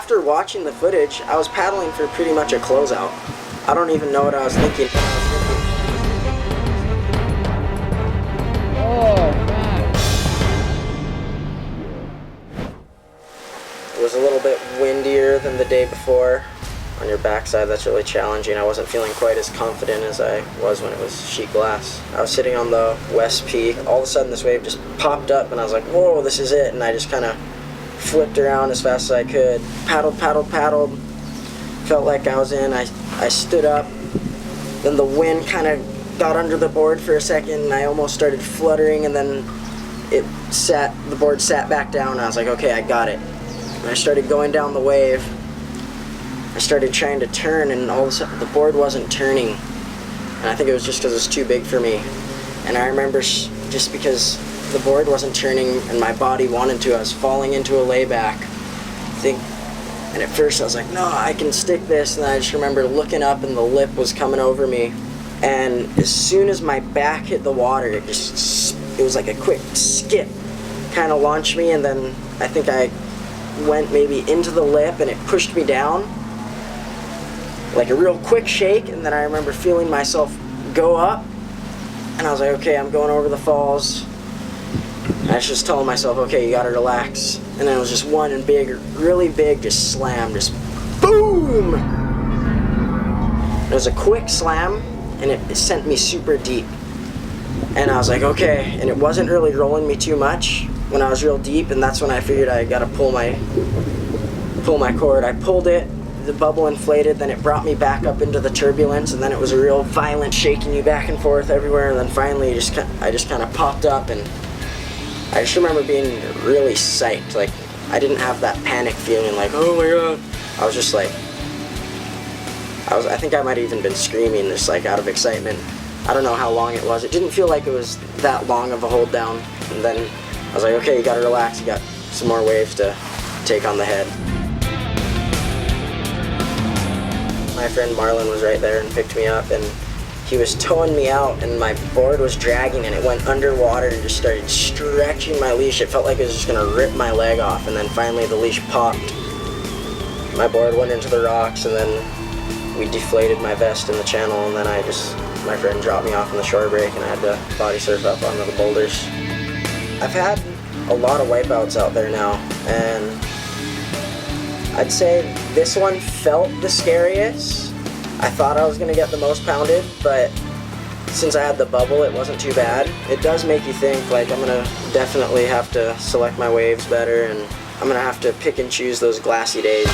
after watching the footage, I was paddling for pretty much a closeout. I don't even know what I was thinking. Oh, man. It was a little bit windier than the day before. On your backside, that's really challenging. I wasn't feeling quite as confident as I was when it was sheet glass. I was sitting on the west peak. All of a sudden, this wave just popped up, and I was like, whoa, this is it. And I just kind of flipped around as fast as I could. Paddled, paddled, paddled. Felt like I was in. I stood up. Then the wind kind of got under the board for a second, and I almost started fluttering, and then the board sat back down, and I was like, okay, I got it. And I started going down the wave. I started trying to turn, and all of a sudden the board wasn't turning, and I think it was just because it was too big for me. And I remember just because the board wasn't turning and my body wanted to, I was falling into a layback. And at first I was like, no, I can stick this, and then I just remember looking up and the lip was coming over me, and as soon as my back hit the water, it was like a quick skip, kind of launched me, and then I think I went maybe into the lip and it pushed me down. Like a real quick shake, and then I remember feeling myself go up, and I was like, okay, I'm going over the falls. And I was just telling myself, okay, you gotta relax. And then it was just one and big, really big, just slam, just boom! It was a quick slam, and it sent me super deep. And I was like, okay, and it wasn't really rolling me too much when I was real deep, and that's when I figured I gotta pull my cord. I pulled it. The bubble inflated, then it brought me back up into the turbulence, and then it was a real violent shaking you back and forth everywhere, and then finally I just kind of popped up, and I just remember being really psyched. Like, I didn't have that panic feeling like, oh my god. I was just like, I think I might have even been screaming just like out of excitement. I don't know how long it was. It didn't feel like it was that long of a hold down, and then I was like, okay, you gotta relax, you got some more waves to take on the head. My friend Marlon was right there and picked me up, and he was towing me out, and my board was dragging, and it went underwater and just started stretching my leash. It felt like it was just gonna rip my leg off, and then finally the leash popped. My board went into the rocks, and then we deflated my vest in the channel, and then my friend dropped me off on the shore break, and I had to body surf up onto the boulders. I've had a lot of wipeouts out there now, and I'd say this one felt the scariest. I thought I was gonna get the most pounded, but since I had the bubble, it wasn't too bad. It does make you think, like, I'm gonna definitely have to select my waves better, and I'm gonna have to pick and choose those glassy days.